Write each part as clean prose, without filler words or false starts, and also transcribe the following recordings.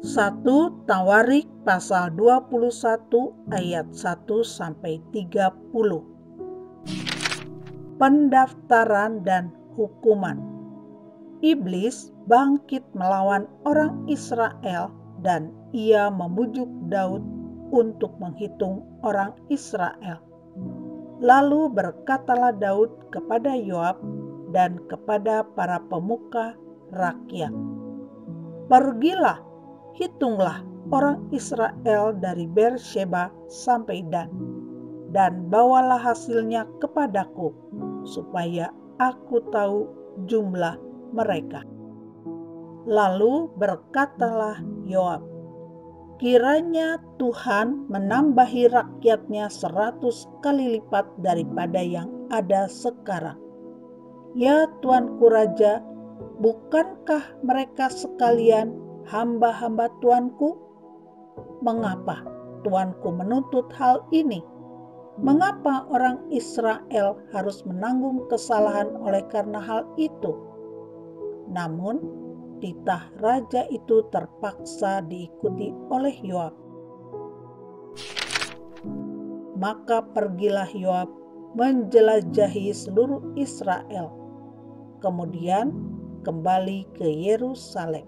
1 Tawarik pasal 21 ayat 1-30. Pendaftaran dan hukuman. Iblis bangkit melawan orang Israel dan ia membujuk Daud untuk menghitung orang Israel. Lalu berkatalah Daud kepada Yoab dan kepada para pemuka rakyat, "Pergilah, hitunglah orang Israel dari Beersheba sampai Dan bawalah hasilnya kepadaku, supaya aku tahu jumlah mereka." Lalu berkatalah Yoab, "Kiranya Tuhan menambahi rakyatnya 100 kali lipat daripada yang ada sekarang. Ya Tuanku Raja, bukankah mereka sekalian hamba-hamba Tuanku? Mengapa Tuanku menuntut hal ini? Mengapa orang Israel harus menanggung kesalahan oleh karena hal itu?" Namun titah raja itu terpaksa diikuti oleh Yoab. Maka pergilah Yoab menjelajahi seluruh Israel, kemudian kembali ke Yerusalem.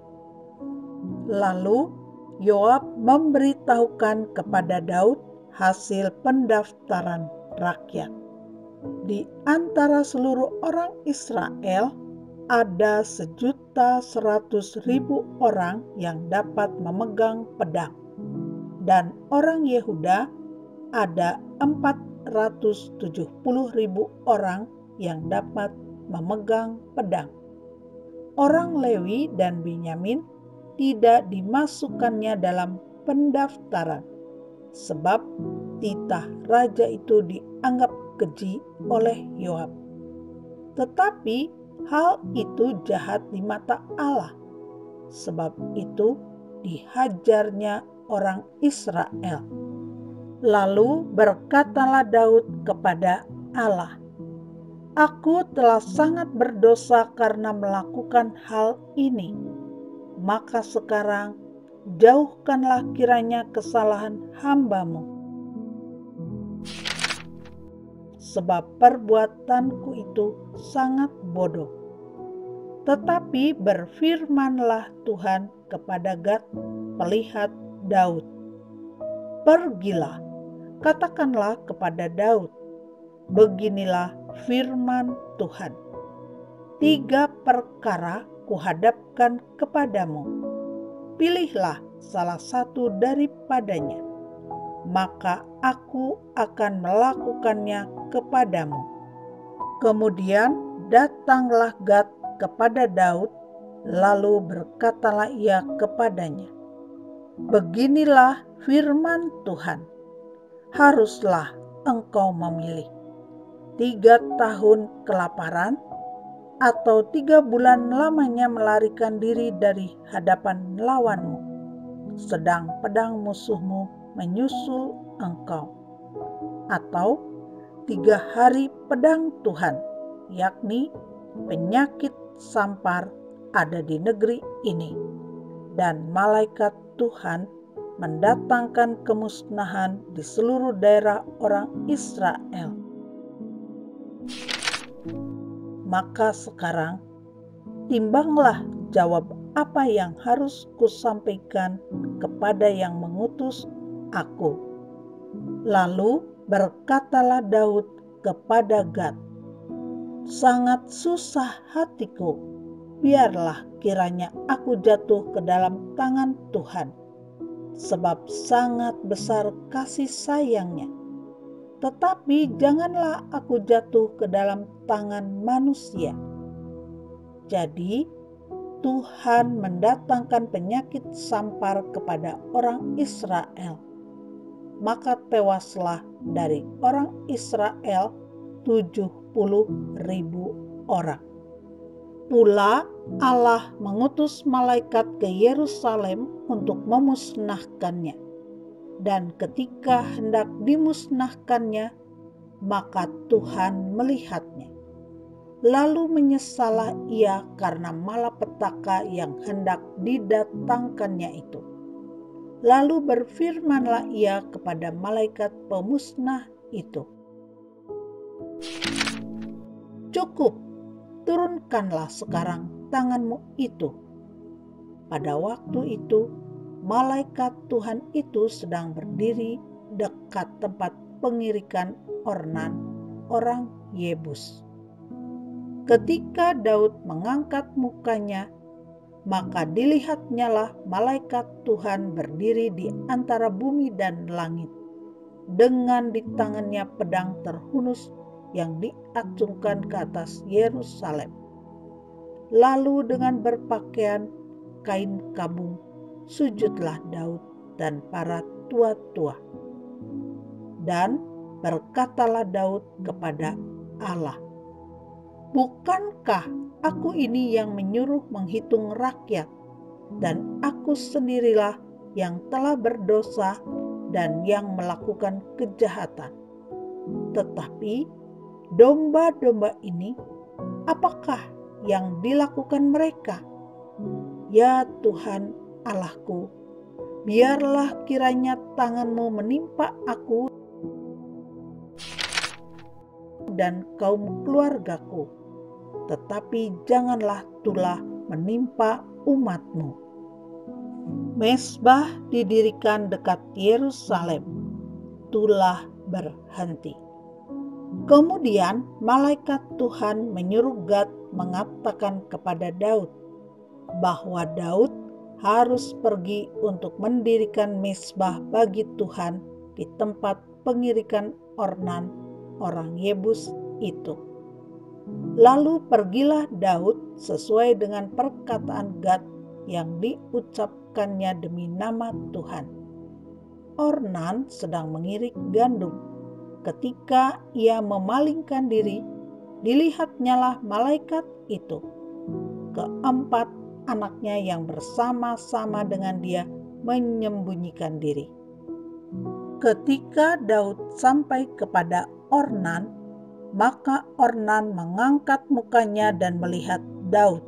Lalu Yoab memberitahukan kepada Daud hasil pendaftaran rakyat. Di antara seluruh orang Israel ada 1.100.000 orang yang dapat memegang pedang, dan orang Yehuda ada 470.000 orang yang dapat memegang pedang. Orang Lewi dan Benyamin tidak dimasukkannya dalam pendaftaran, sebab titah raja itu dianggap keji oleh Yoab. Tetapi hal itu jahat di mata Allah, sebab itu dihajarnya orang Israel. Lalu berkatalah Daud kepada Allah, "Aku telah sangat berdosa karena melakukan hal ini. Maka sekarang jauhkanlah kiranya kesalahan hamba-Mu. Sebab perbuatanku itu sangat bodoh." Tetapi berfirmanlah Tuhan kepada Gad, pelihat Daud, "Pergilah, katakanlah kepada Daud, beginilah firman Tuhan, 3 perkara kuhadapkan kepadamu. Pilihlah salah satu daripadanya, maka aku akan melakukannya kepadamu." Kemudian datanglah Gad kepada Daud, lalu berkatalah ia kepadanya, "Beginilah firman Tuhan, haruslah engkau memilih 3 tahun kelaparan atau 3 bulan lamanya melarikan diri dari hadapan lawanmu, sedang pedang musuhmu menyusul engkau, atau 3 hari pedang Tuhan, yakni penyakit sampar ada di negeri ini, dan malaikat Tuhan mendatangkan kemusnahan di seluruh daerah orang Israel. Maka sekarang timbanglah jawab apa yang harus kusampaikan kepada yang mengutus aku." Lalu berkatalah Daud kepada Gad, "Sangat susah hatiku, biarlah kiranya aku jatuh ke dalam tangan Tuhan, sebab sangat besar kasih sayangnya. Tetapi janganlah aku jatuh ke dalam tangan manusia." Jadi Tuhan mendatangkan penyakit sampar kepada orang Israel. Maka tewaslah dari orang Israel 70.000 orang. Pula Allah mengutus malaikat ke Yerusalem untuk memusnahkannya. Dan ketika hendak dimusnahkannya, maka Tuhan melihatnya. Lalu menyesallah ia karena malapetaka yang hendak didatangkannya itu. Lalu berfirmanlah ia kepada malaikat pemusnah itu, "Cukup, turunkanlah sekarang tanganmu itu." Pada waktu itu, malaikat Tuhan itu sedang berdiri dekat tempat pengirikan Ornan, orang Yebus. Ketika Daud mengangkat mukanya, maka dilihatnyalah malaikat Tuhan berdiri di antara bumi dan langit, dengan di tangannya pedang terhunus yang diacungkan ke atas Yerusalem. Lalu dengan berpakaian kain kabung, sujudlah Daud dan para tua-tua. Dan berkatalah Daud kepada Allah, "Bukankah aku ini yang menyuruh menghitung rakyat, dan aku sendirilah yang telah berdosa dan yang melakukan kejahatan? Tetapi domba-domba ini, apakah yang dilakukan mereka? Ya Tuhan Allahku, biarlah kiranya tangan-Mu menimpa aku dan kaum keluargaku, tetapi janganlah tulah menimpa umat-Mu." Mezbah didirikan dekat Yerusalem, tulah berhenti. Kemudian malaikat Tuhan menyuruh Gad mengatakan kepada Daud bahwa Daud harus pergi untuk mendirikan mezbah bagi Tuhan di tempat pengirikan Ornan, orang Yebus itu. Lalu pergilah Daud sesuai dengan perkataan Gad yang diucapkannya demi nama Tuhan. Ornan sedang mengirik gandum. Ketika ia memalingkan diri, dilihatnyalah malaikat itu. Keempat anaknya yang bersama-sama dengan dia menyembunyikan diri. Ketika Daud sampai kepada Ornan, maka Ornan mengangkat mukanya dan melihat Daud.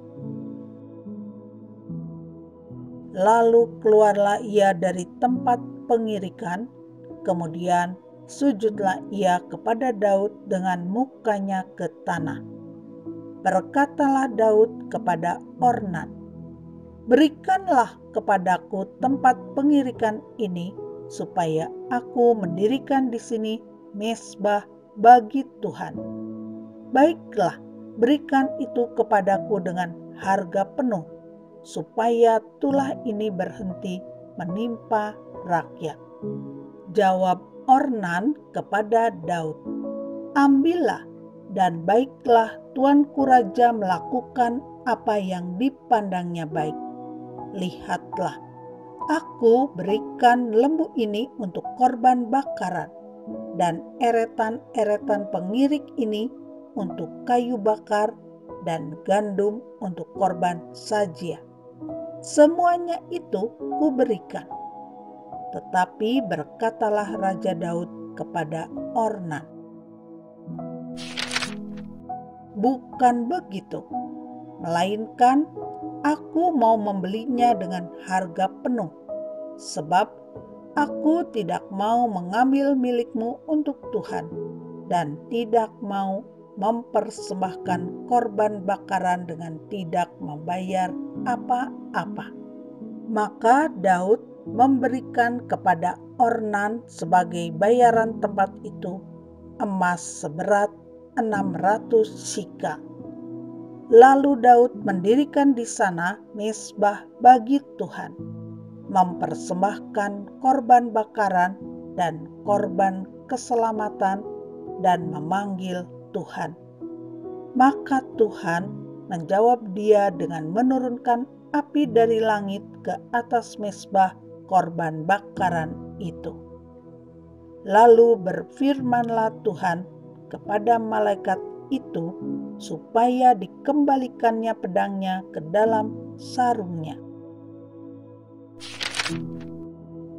Lalu keluarlah ia dari tempat pengirikan, kemudian sujudlah ia kepada Daud dengan mukanya ke tanah. Berkatalah Daud kepada Ornan, "Berikanlah kepadaku tempat pengirikan ini, supaya aku mendirikan di sini mezbah bagi Tuhan. Baiklah, berikan itu kepadaku dengan harga penuh, supaya tulah ini berhenti menimpa rakyat." Jawab Ornan kepada Daud, "Ambillah, dan baiklah tuanku raja melakukan apa yang dipandangnya baik. Lihatlah, aku berikan lembu ini untuk korban bakaran, dan eretan-eretan pengirik ini untuk kayu bakar, dan gandum untuk korban sajian. Semuanya itu kuberikan." Tetapi berkatalah Raja Daud kepada Ornan, "Bukan begitu, melainkan aku mau membelinya dengan harga penuh, sebab aku tidak mau mengambil milikmu untuk Tuhan, dan tidak mau mempersembahkan korban bakaran dengan tidak membayar apa-apa." Maka Daud memberikan kepada Ornan sebagai bayaran tempat itu emas seberat 600 shikal. Lalu Daud mendirikan di sana mezbah bagi Tuhan, mempersembahkan korban bakaran dan korban keselamatan, dan memanggil Tuhan. Maka Tuhan menjawab dia dengan menurunkan api dari langit ke atas mezbah korban bakaran itu. Lalu berfirmanlah Tuhan kepada malaikat itu supaya dikembalikannya pedangnya ke dalam sarungnya.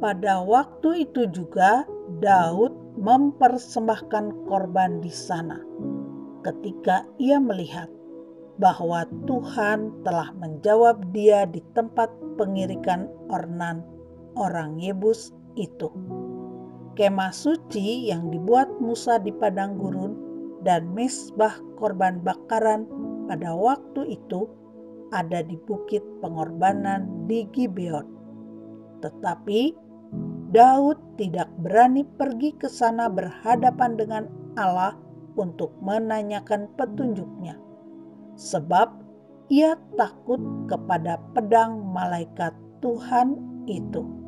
Pada waktu itu juga Daud mempersembahkan korban di sana, ketika ia melihat bahwa Tuhan telah menjawab dia di tempat pengirikan Ornan, orang Yebus itu. Kemah suci yang dibuat Musa di padang gurun dan mezbah korban bakaran pada waktu itu ada di bukit pengorbanan di Gibeon. Tetapi Daud tidak berani pergi ke sana berhadapan dengan Allah untuk menanyakan petunjuknya, sebab ia takut kepada pedang malaikat Tuhan itu.